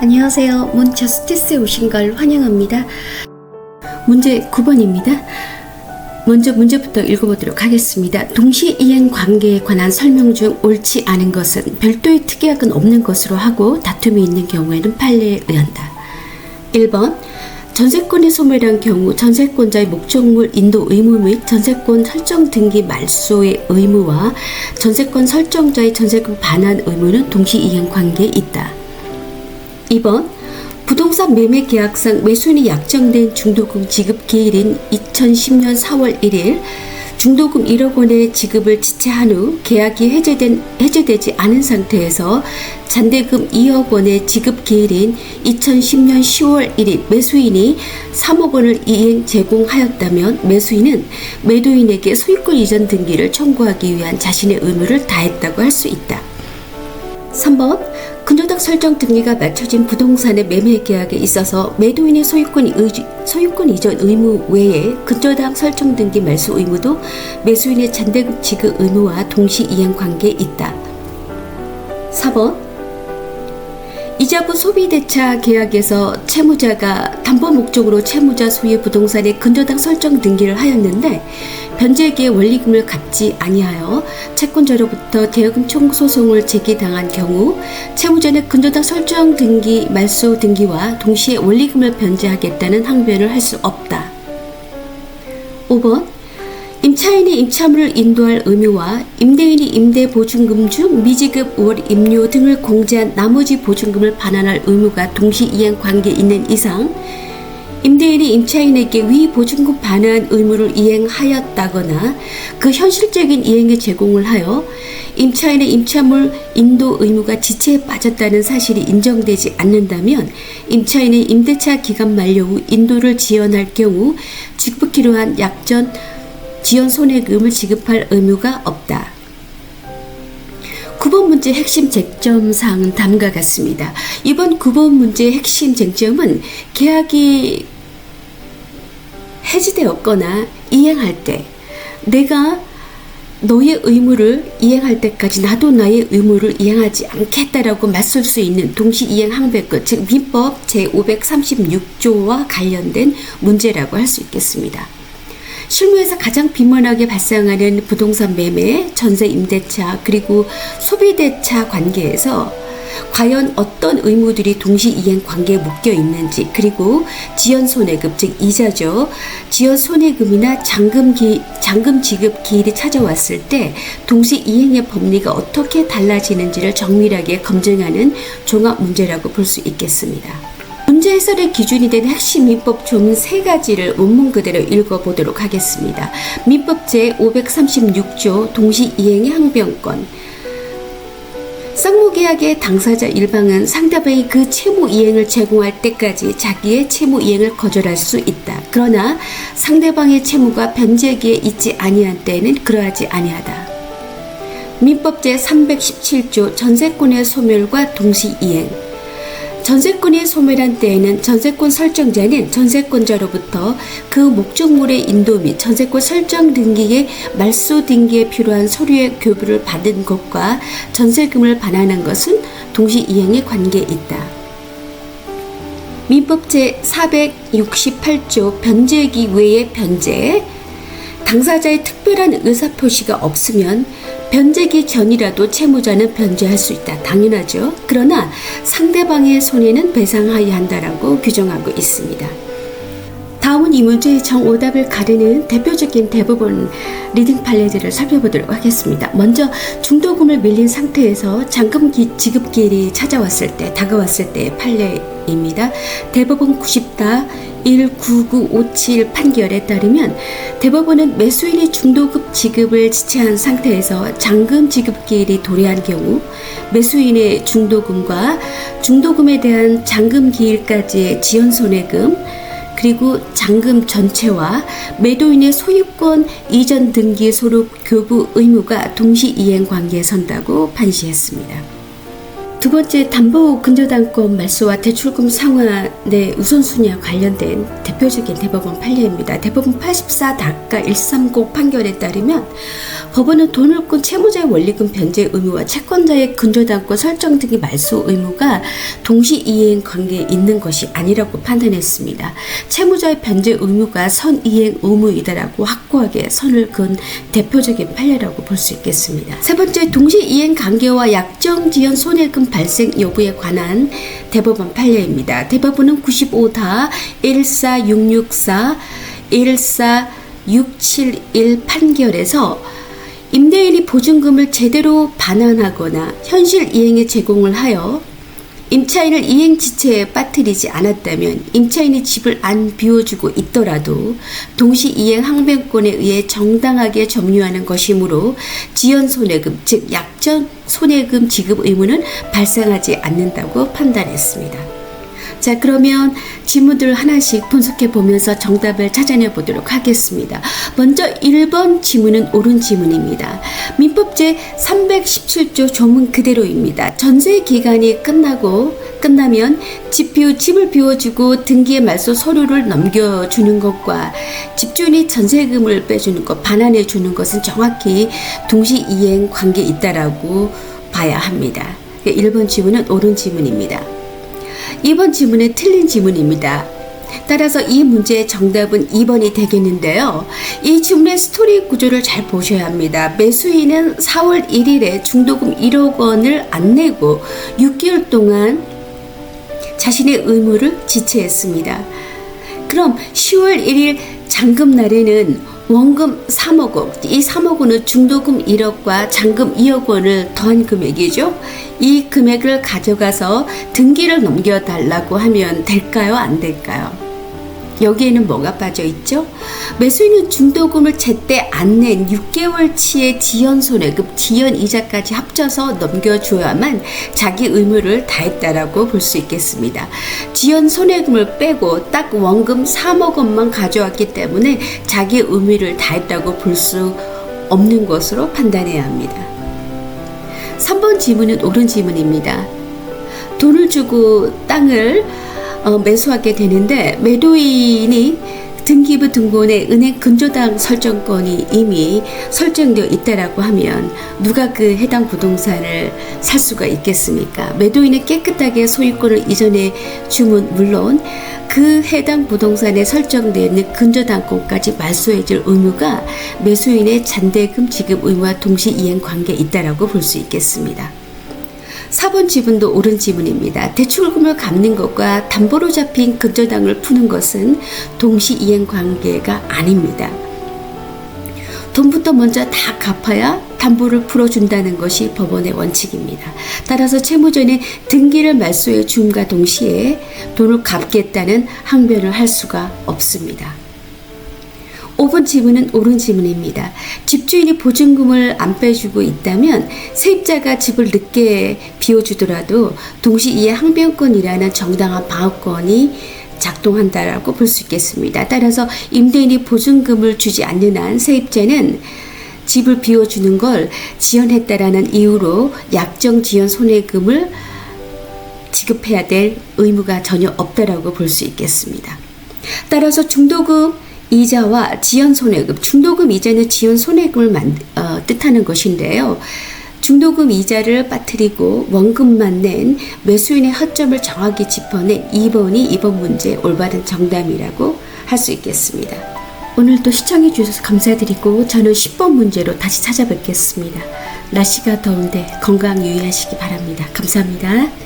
안녕하세요. 문저스티스에 오신 걸 환영합니다. 문제 9번입니다. 먼저 문제부터 읽어보도록 하겠습니다. 동시이행 관계에 관한 설명 중 옳지 않은 것은 별도의 특약은 없는 것으로 하고 다툼이 있는 경우에는 판례에 의한다. 1번 전세권의 소멸한 경우 전세권자의 목적물 인도 의무 및 전세권 설정 등기 말소의 의무와 전세권 설정자의 전세금 반환 의무는 동시이행 관계에 있다. 2번 부동산 매매 계약상 매수인이 약정된 중도금 지급 기일인 2010년 4월 1일 중도금 1억 원의 지급을 지체한 후 계약이 해제되지 않은 상태에서 잔대금 2억 원의 지급 기일인 2010년 10월 1일 매수인이 3억 원을 이행 제공하였다면 매수인은 매도인에게 소유권 이전 등기를 청구하기 위한 자신의 의무를 다했다고 할 수 있다. 3번 근저당 설정 등기가 맞춰진 부동산의 매매 계약에 있어서 매도인의 소유권 이전 의무 외에 근저당 설정 등기 말소 의무도 매수인의 잔대금 지급 의무와 동시 이행 관계에 있다. 4번 이자부 소비대차 계약에서 채무자가 담보 목적으로 채무자 소유 부동산의 근저당 설정 등기를 하였는데 변제기의 원리금을 갚지 아니하여 채권자로부터 대여금 총소송을 제기당한 경우 채무자는 근저당 설정 등기 말소 등기와 동시에 원리금을 변제하겠다는 항변을 할 수 없다. 5번 임차인이 임차물을 인도할 의무와 임대인이 임대 보증금 중 미지급 월 임료 등을 공제한 나머지 보증금을 반환할 의무가 동시이행 관계에 있는 이상 임대인이 임차인에게 위 보증금 반환 의무를 이행하였다거나 그 현실적인 이행에 제공을 하여 임차인의 임차물 인도 의무가 지체에 빠졌다는 사실이 인정되지 않는다면 임차인의 임대차 기간 만료 후 인도를 지연할 경우 지급기로 한 약전 지연 손해금을 지급할 의무가 없다. 9번 문제 핵심 쟁점사항은 다음과 같습니다. 이번 9번 문제의 핵심 쟁점은 계약이 해지되었거나 이행할 때 내가 너의 의무를 이행할 때까지 나도 나의 의무를 이행하지 않겠다라고 맞설 수 있는 동시이행 항배권, 즉 민법 제536조와 관련된 문제라고 할 수 있겠습니다. 실무에서 가장 빈번하게 발생하는 부동산 매매, 전세 임대차, 그리고 소비대차 관계에서 과연 어떤 의무들이 동시이행 관계에 묶여 있는지, 그리고 지연손해금, 즉 이자죠. 지연손해금이나 잔금 지급 기일이 찾아왔을 때 동시이행의 법리가 어떻게 달라지는지를 정밀하게 검증하는 종합 문제라고 볼 수 있겠습니다. 문제 해설의 기준이 된 핵심 민법 총 3가지를 원문 그대로 읽어보도록 하겠습니다. 민법 제536조 동시이행의 항변권. 쌍무계약의 당사자 일방은 상대방이 그 채무 이행을 제공할 때까지 자기의 채무 이행을 거절할 수 있다. 그러나 상대방의 채무가 변제기에 있지 아니한 때에는 그러하지 아니하다. 민법 제317조 전세권의 소멸과 동시이행. 전세권이 소멸한 때에는 전세권 설정자는 전세권자로부터 그 목적물의 인도 및 전세권 설정 등기의 말소 등기에 필요한 서류의 교부를 받은 것과 전세금을 반환한 것은 동시이행의 관계에 있다. 민법 제468조 변제기 외의 변제. 당사자의 특별한 의사표시가 없으면 변제기 전이라도 채무자는 변제할 수 있다. 당연하죠. 그러나 상대방의 손해는 배상하여야 한다라고 규정하고 있습니다. 다음은 이 문제의 정오답을 가르는 대표적인 대법원 리딩 판례들을 살펴보도록 하겠습니다. 먼저 중도금을 밀린 상태에서 잔금 지급 기일이 다가왔을 때의 판례입니다. 대법원 90-19957 판결에 따르면 대법원은 매수인이 중도금 지급을 지체한 상태에서 잔금 지급 기일이 도래한 경우 매수인의 중도금과 중도금에 대한 잔금 기일까지의 지연손해금 그리고 잔금 전체와 매도인의 소유권 이전 등기 소록 교부 의무가 동시이행 관계에 선다고 판시했습니다. 두 번째, 담보 근저당권 말소와 대출금 상환의 우선순위와 관련된 대표적인 대법원 판례입니다. 대법원 84-130 판결에 따르면 법원은 돈을 꾼 채무자의 원리금 변제 의무와 채권자의 근저당권 설정 등의 말소 의무가 동시 이행 관계에 있는 것이 아니라고 판단했습니다. 채무자의 변제 의무가 선이행 의무이다라고 확고하게 선을 그은 대표적인 판례라고 볼 수 있겠습니다. 세 번째, 동시 이행 관계와 약정지연 손해금 발생 여부에 관한 대법원 판례입니다. 대법원은 95-14664, 14671 판결에서 임대인이 보증금을 제대로 반환하거나 현실 이행에 제공을 하여 임차인을 이행 지체에 빠뜨리지 않았다면 임차인이 집을 안 비워주고 있더라도 동시 이행 항변권에 의해 정당하게 점유하는 것이므로 지연 손해금, 즉 약정 손해금 지급 의무는 발생하지 않는다고 판단했습니다. 자, 그러면 질문들 하나씩 분석해 보면서 정답을 찾아내 보도록 하겠습니다. 먼저 1번 지문은 옳은 지문입니다. 민법제 317조 조문 그대로입니다. 전세 기간이 끝나면 집을 비워주고 등기의 말소 서류를 넘겨주는 것과 집주인이 전세금을 빼주는 것, 반환해 주는 것은 정확히 동시 이행 관계에 있다라고 봐야 합니다. 1번 지문은 옳은 지문입니다. 2번 지문은 틀린 지문입니다. 따라서 이 문제의 정답은 2번이 되겠는데요. 이 지문의 스토리 구조를 잘 보셔야 합니다. 매수인은 4월 1일에 중도금 1억 원을 안 내고 6개월 동안 자신의 의무를 지체했습니다. 그럼 10월 1일 잔금날에는 원금 3억 원, 이 3억 원은 중도금 1억과 잔금 2억 원을 더한 금액이죠. 이 금액을 가져가서 등기를 넘겨달라고 하면 될까요? 안 될까요? 여기에는 뭐가 빠져 있죠? 매수인은 중도금을 제때 안 낸 6개월치의 지연 손해금, 지연 이자까지 합쳐서 넘겨줘야만 자기 의무를 다했다라고 볼 수 있겠습니다. 지연 손해금을 빼고 딱 원금 3억 원만 가져왔기 때문에 자기 의무를 다했다고 볼 수 없는 것으로 판단해야 합니다. 3번 지문은 옳은 지문입니다. 돈을 주고 땅을 매수하게 되는데 매도인이 등기부 등본에 은행 근저당 설정권이 이미 설정되어 있다라고 하면 누가 그 해당 부동산을 살 수가 있겠습니까? 매도인은 깨끗하게 소유권을 이전해 주면 물론 그 해당 부동산에 설정되어 있는 근저당권까지 말소해 줄 의무가 매수인의 잔대금 지급 의무와 동시 이행 관계에 있다라고 볼 수 있겠습니다. 4번 지문도 옳은 지문입니다. 대출금을 갚는 것과 담보로 잡힌 근저당을 푸는 것은 동시 이행 관계가 아닙니다. 돈부터 먼저 다 갚아야 담보를 풀어준다는 것이 법원의 원칙입니다. 따라서 채무자는 등기를 말소해 줌과 동시에 돈을 갚겠다는 항변을 할 수가 없습니다. 5번 지문은 옳은 지문입니다. 집주인이 보증금을 안 빼주고 있다면 세입자가 집을 늦게 비워주더라도 동시 이해 항변권이라는 정당한 방어권이 작동한다라고 볼 수 있겠습니다. 따라서 임대인이 보증금을 주지 않는 한 세입자는 집을 비워주는 걸 지연했다라는 이유로 약정 지연 손해금을 지급해야 될 의무가 전혀 없다라고 볼 수 있겠습니다. 따라서 중도금 이자와 지연 손해금, 중도금 이자는 지연 손해금을 뜻하는 것인데요. 중도금 이자를 빠뜨리고 원금만 낸 매수인의 허점을 정확히 짚어낸 2번이 이번 문제의 올바른 정답이라고 할 수 있겠습니다. 오늘도 시청해 주셔서 감사드리고 저는 10번 문제로 다시 찾아뵙겠습니다. 날씨가 더운데 건강 유의하시기 바랍니다. 감사합니다.